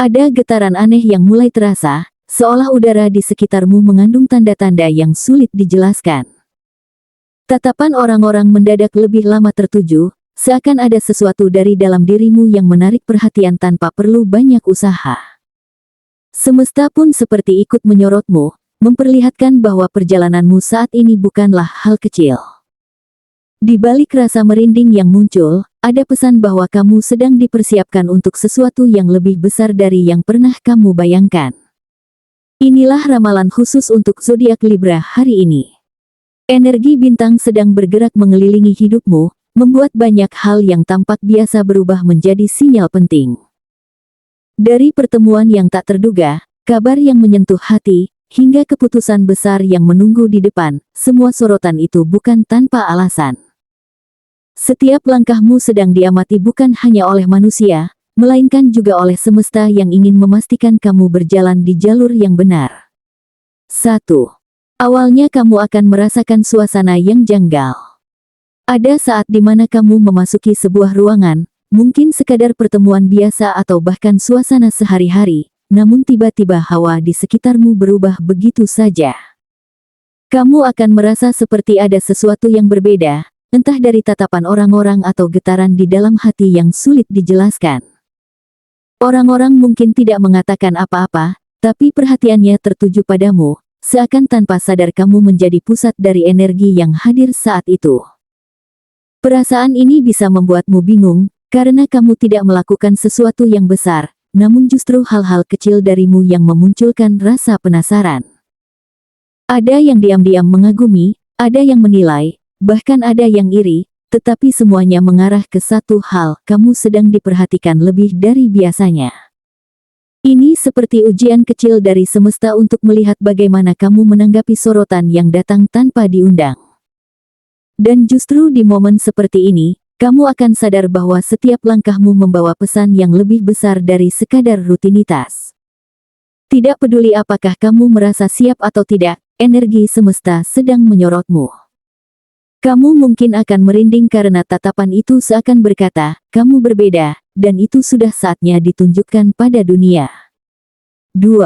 Ada getaran aneh yang mulai terasa, seolah udara di sekitarmu mengandung tanda-tanda yang sulit dijelaskan. Tatapan orang-orang mendadak lebih lama tertuju, seakan ada sesuatu dari dalam dirimu yang menarik perhatian tanpa perlu banyak usaha. Semesta pun seperti ikut menyorotmu, memperlihatkan bahwa perjalananmu saat ini bukanlah hal kecil. Di balik rasa merinding yang muncul, ada pesan bahwa kamu sedang dipersiapkan untuk sesuatu yang lebih besar dari yang pernah kamu bayangkan. Inilah ramalan khusus untuk zodiak Libra hari ini. Energi bintang sedang bergerak mengelilingi hidupmu, membuat banyak hal yang tampak biasa berubah menjadi sinyal penting. Dari pertemuan yang tak terduga, kabar yang menyentuh hati, hingga keputusan besar yang menunggu di depan, semua sorotan itu bukan tanpa alasan. Setiap langkahmu sedang diamati bukan hanya oleh manusia, melainkan juga oleh semesta yang ingin memastikan kamu berjalan di jalur yang benar. 1. Awalnya kamu akan merasakan suasana yang janggal. Ada saat di mana kamu memasuki sebuah ruangan, mungkin sekadar pertemuan biasa atau bahkan suasana sehari-hari, namun tiba-tiba hawa di sekitarmu berubah begitu saja. Kamu akan merasa seperti ada sesuatu yang berbeda, entah dari tatapan orang-orang atau getaran di dalam hati yang sulit dijelaskan. Orang-orang mungkin tidak mengatakan apa-apa, tapi perhatiannya tertuju padamu, seakan tanpa sadar kamu menjadi pusat dari energi yang hadir saat itu. Perasaan ini bisa membuatmu bingung, karena kamu tidak melakukan sesuatu yang besar, namun justru hal-hal kecil darimu yang memunculkan rasa penasaran. Ada yang diam-diam mengagumi, ada yang menilai, bahkan ada yang iri, tetapi semuanya mengarah ke satu hal, kamu sedang diperhatikan lebih dari biasanya. Ini seperti ujian kecil dari semesta untuk melihat bagaimana kamu menanggapi sorotan yang datang tanpa diundang. Dan justru di momen seperti ini, kamu akan sadar bahwa setiap langkahmu membawa pesan yang lebih besar dari sekadar rutinitas. Tidak peduli apakah kamu merasa siap atau tidak, energi semesta sedang menyorotmu. Kamu mungkin akan merinding karena tatapan itu seakan berkata, kamu berbeda, dan itu sudah saatnya ditunjukkan pada dunia. 2.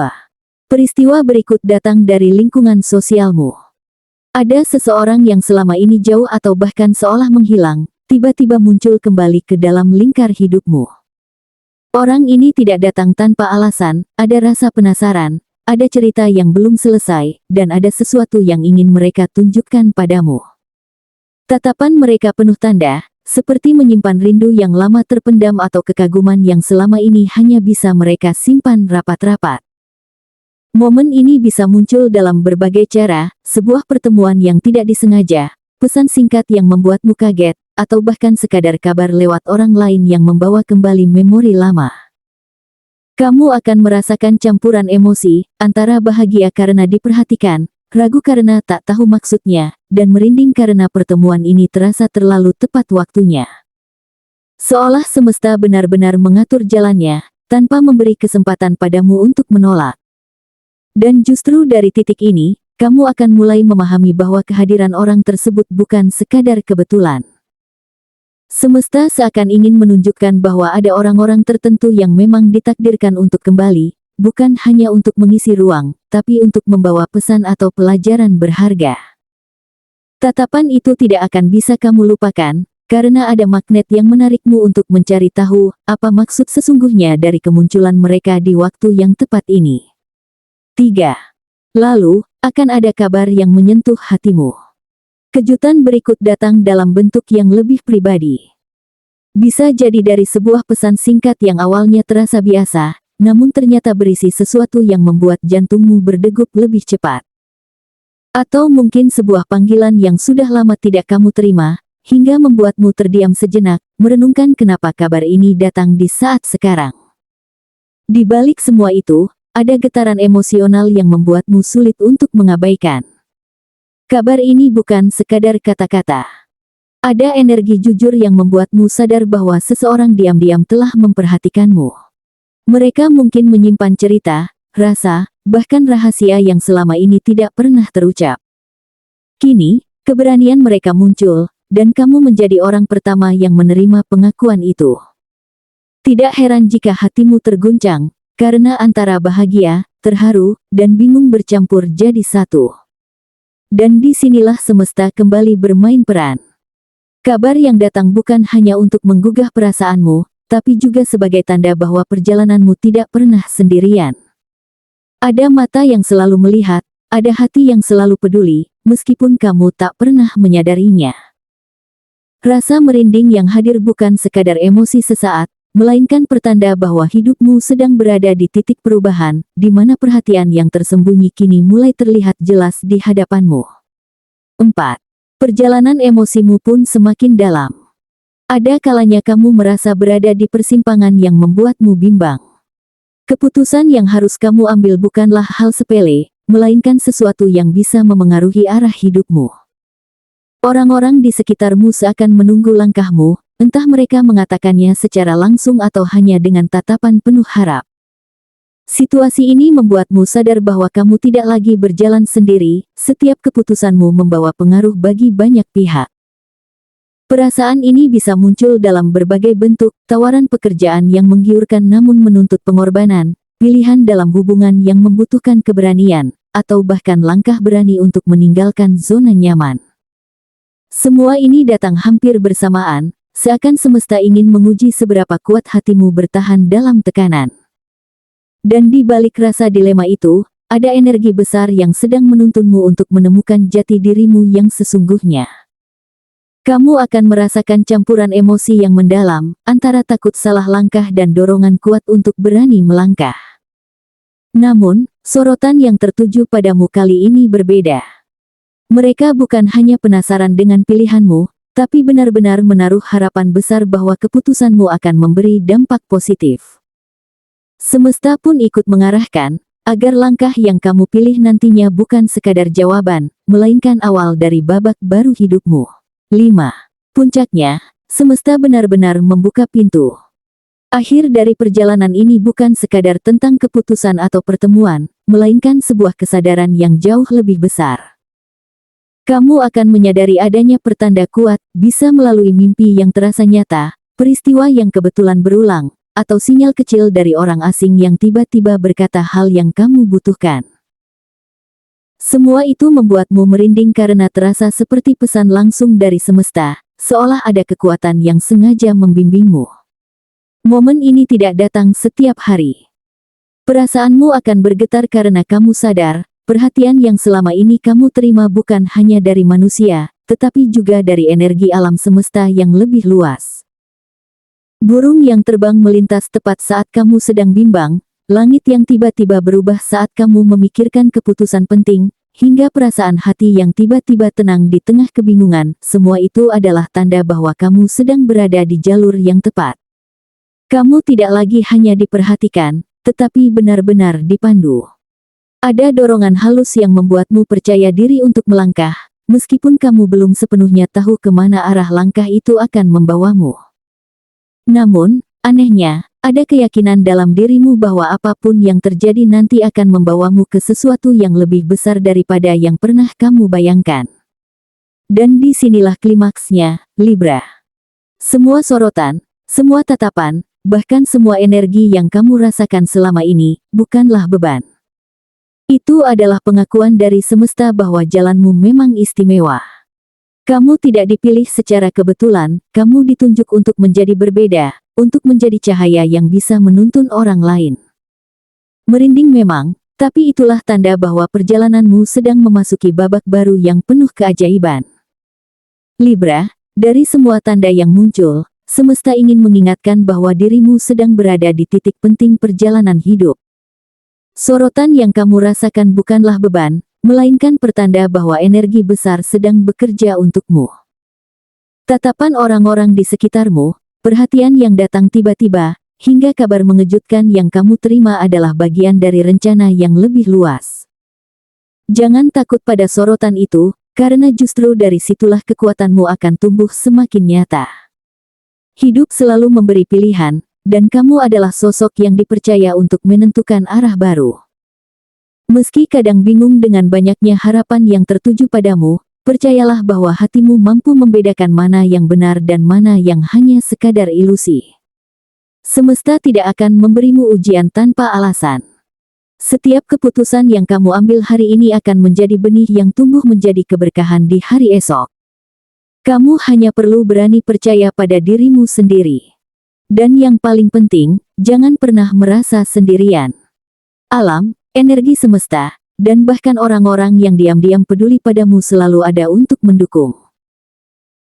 Peristiwa berikut datang dari lingkungan sosialmu. Ada seseorang yang selama ini jauh atau bahkan seolah menghilang, tiba-tiba muncul kembali ke dalam lingkar hidupmu. Orang ini tidak datang tanpa alasan, ada rasa penasaran, ada cerita yang belum selesai, dan ada sesuatu yang ingin mereka tunjukkan padamu. Tatapan mereka penuh tanda, seperti menyimpan rindu yang lama terpendam atau kekaguman yang selama ini hanya bisa mereka simpan rapat-rapat. Momen ini bisa muncul dalam berbagai cara, sebuah pertemuan yang tidak disengaja, pesan singkat yang membuatmu kaget, atau bahkan sekadar kabar lewat orang lain yang membawa kembali memori lama. Kamu akan merasakan campuran emosi, antara bahagia karena diperhatikan, ragu karena tak tahu maksudnya, dan merinding karena pertemuan ini terasa terlalu tepat waktunya. Seolah semesta benar-benar mengatur jalannya, tanpa memberi kesempatan padamu untuk menolak. Dan justru dari titik ini, kamu akan mulai memahami bahwa kehadiran orang tersebut bukan sekadar kebetulan. Semesta seakan ingin menunjukkan bahwa ada orang-orang tertentu yang memang ditakdirkan untuk kembali, bukan hanya untuk mengisi ruang, tapi untuk membawa pesan atau pelajaran berharga. Tatapan itu tidak akan bisa kamu lupakan, karena ada magnet yang menarikmu untuk mencari tahu, apa maksud sesungguhnya dari kemunculan mereka di waktu yang tepat ini. 3. Lalu, akan ada kabar yang menyentuh hatimu. Kejutan berikut datang dalam bentuk yang lebih pribadi. Bisa jadi dari sebuah pesan singkat yang awalnya terasa biasa, namun ternyata berisi sesuatu yang membuat jantungmu berdegup lebih cepat. Atau mungkin sebuah panggilan yang sudah lama tidak kamu terima, hingga membuatmu terdiam sejenak, merenungkan kenapa kabar ini datang di saat sekarang. Di balik semua itu, ada getaran emosional yang membuatmu sulit untuk mengabaikan. Kabar ini bukan sekadar kata-kata. Ada energi jujur yang membuatmu sadar bahwa seseorang diam-diam telah memperhatikanmu. Mereka mungkin menyimpan cerita, rasa, bahkan rahasia yang selama ini tidak pernah terucap. Kini, keberanian mereka muncul, dan kamu menjadi orang pertama yang menerima pengakuan itu. Tidak heran jika hatimu terguncang, karena antara bahagia, terharu, dan bingung bercampur jadi satu. Dan disinilah semesta kembali bermain peran. Kabar yang datang bukan hanya untuk menggugah perasaanmu, tapi juga sebagai tanda bahwa perjalananmu tidak pernah sendirian. Ada mata yang selalu melihat, ada hati yang selalu peduli, meskipun kamu tak pernah menyadarinya. Rasa merinding yang hadir bukan sekadar emosi sesaat, melainkan pertanda bahwa hidupmu sedang berada di titik perubahan, di mana perhatian yang tersembunyi kini mulai terlihat jelas di hadapanmu. 4. Perjalanan emosimu pun semakin dalam. Ada kalanya kamu merasa berada di persimpangan yang membuatmu bimbang. Keputusan yang harus kamu ambil bukanlah hal sepele, melainkan sesuatu yang bisa memengaruhi arah hidupmu. Orang-orang di sekitarmu seakan menunggu langkahmu, entah mereka mengatakannya secara langsung atau hanya dengan tatapan penuh harap. Situasi ini membuatmu sadar bahwa kamu tidak lagi berjalan sendiri, setiap keputusanmu membawa pengaruh bagi banyak pihak. Perasaan ini bisa muncul dalam berbagai bentuk, tawaran pekerjaan yang menggiurkan namun menuntut pengorbanan, pilihan dalam hubungan yang membutuhkan keberanian, atau bahkan langkah berani untuk meninggalkan zona nyaman. Semua ini datang hampir bersamaan, seakan semesta ingin menguji seberapa kuat hatimu bertahan dalam tekanan. Dan di balik rasa dilema itu, ada energi besar yang sedang menuntunmu untuk menemukan jati dirimu yang sesungguhnya. Kamu akan merasakan campuran emosi yang mendalam, antara takut salah langkah dan dorongan kuat untuk berani melangkah. Namun, sorotan yang tertuju padamu kali ini berbeda. Mereka bukan hanya penasaran dengan pilihanmu, tapi benar-benar menaruh harapan besar bahwa keputusanmu akan memberi dampak positif. Semesta pun ikut mengarahkan, agar langkah yang kamu pilih nantinya bukan sekadar jawaban, melainkan awal dari babak baru hidupmu. 5. Puncaknya, semesta benar-benar membuka pintu. Akhir dari perjalanan ini bukan sekadar tentang keputusan atau pertemuan, melainkan sebuah kesadaran yang jauh lebih besar. Kamu akan menyadari adanya pertanda kuat, bisa melalui mimpi yang terasa nyata, peristiwa yang kebetulan berulang, atau sinyal kecil dari orang asing yang tiba-tiba berkata hal yang kamu butuhkan. Semua itu membuatmu merinding karena terasa seperti pesan langsung dari semesta, seolah ada kekuatan yang sengaja membimbingmu. Momen ini tidak datang setiap hari. Perasaanmu akan bergetar karena kamu sadar, perhatian yang selama ini kamu terima bukan hanya dari manusia, tetapi juga dari energi alam semesta yang lebih luas. Burung yang terbang melintas tepat saat kamu sedang bimbang, langit yang tiba-tiba berubah saat kamu memikirkan keputusan penting, hingga perasaan hati yang tiba-tiba tenang di tengah kebingungan, semua itu adalah tanda bahwa kamu sedang berada di jalur yang tepat. Kamu tidak lagi hanya diperhatikan, tetapi benar-benar dipandu. Ada dorongan halus yang membuatmu percaya diri untuk melangkah, meskipun kamu belum sepenuhnya tahu kemana arah langkah itu akan membawamu. Namun, anehnya, ada keyakinan dalam dirimu bahwa apapun yang terjadi nanti akan membawamu ke sesuatu yang lebih besar daripada yang pernah kamu bayangkan. Dan disinilah klimaksnya, Libra. Semua sorotan, semua tatapan, bahkan semua energi yang kamu rasakan selama ini, bukanlah beban. Itu adalah pengakuan dari semesta bahwa jalanmu memang istimewa. Kamu tidak dipilih secara kebetulan, kamu ditunjuk untuk menjadi berbeda, untuk menjadi cahaya yang bisa menuntun orang lain. Merinding memang, tapi itulah tanda bahwa perjalananmu sedang memasuki babak baru yang penuh keajaiban. Libra, dari semua tanda yang muncul, semesta ingin mengingatkan bahwa dirimu sedang berada di titik penting perjalanan hidup. Sorotan yang kamu rasakan bukanlah beban, melainkan pertanda bahwa energi besar sedang bekerja untukmu. Tatapan orang-orang di sekitarmu, perhatian yang datang tiba-tiba, hingga kabar mengejutkan yang kamu terima adalah bagian dari rencana yang lebih luas. Jangan takut pada sorotan itu, karena justru dari situlah kekuatanmu akan tumbuh semakin nyata. Hidup selalu memberi pilihan, dan kamu adalah sosok yang dipercaya untuk menentukan arah baru. Meski kadang bingung dengan banyaknya harapan yang tertuju padamu, percayalah bahwa hatimu mampu membedakan mana yang benar dan mana yang hanya sekadar ilusi. Semesta tidak akan memberimu ujian tanpa alasan. Setiap keputusan yang kamu ambil hari ini akan menjadi benih yang tumbuh menjadi keberkahan di hari esok. Kamu hanya perlu berani percaya pada dirimu sendiri. Dan yang paling penting, jangan pernah merasa sendirian. Alam, energi semesta, dan bahkan orang-orang yang diam-diam peduli padamu selalu ada untuk mendukung.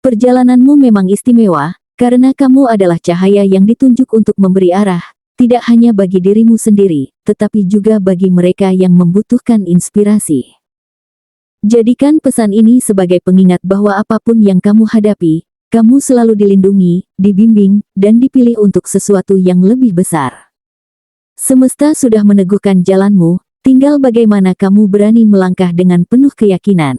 Perjalananmu memang istimewa, karena kamu adalah cahaya yang ditunjuk untuk memberi arah, tidak hanya bagi dirimu sendiri, tetapi juga bagi mereka yang membutuhkan inspirasi. Jadikan pesan ini sebagai pengingat bahwa apapun yang kamu hadapi, kamu selalu dilindungi, dibimbing, dan dipilih untuk sesuatu yang lebih besar. Semesta sudah meneguhkan jalanmu, tinggal bagaimana kamu berani melangkah dengan penuh keyakinan.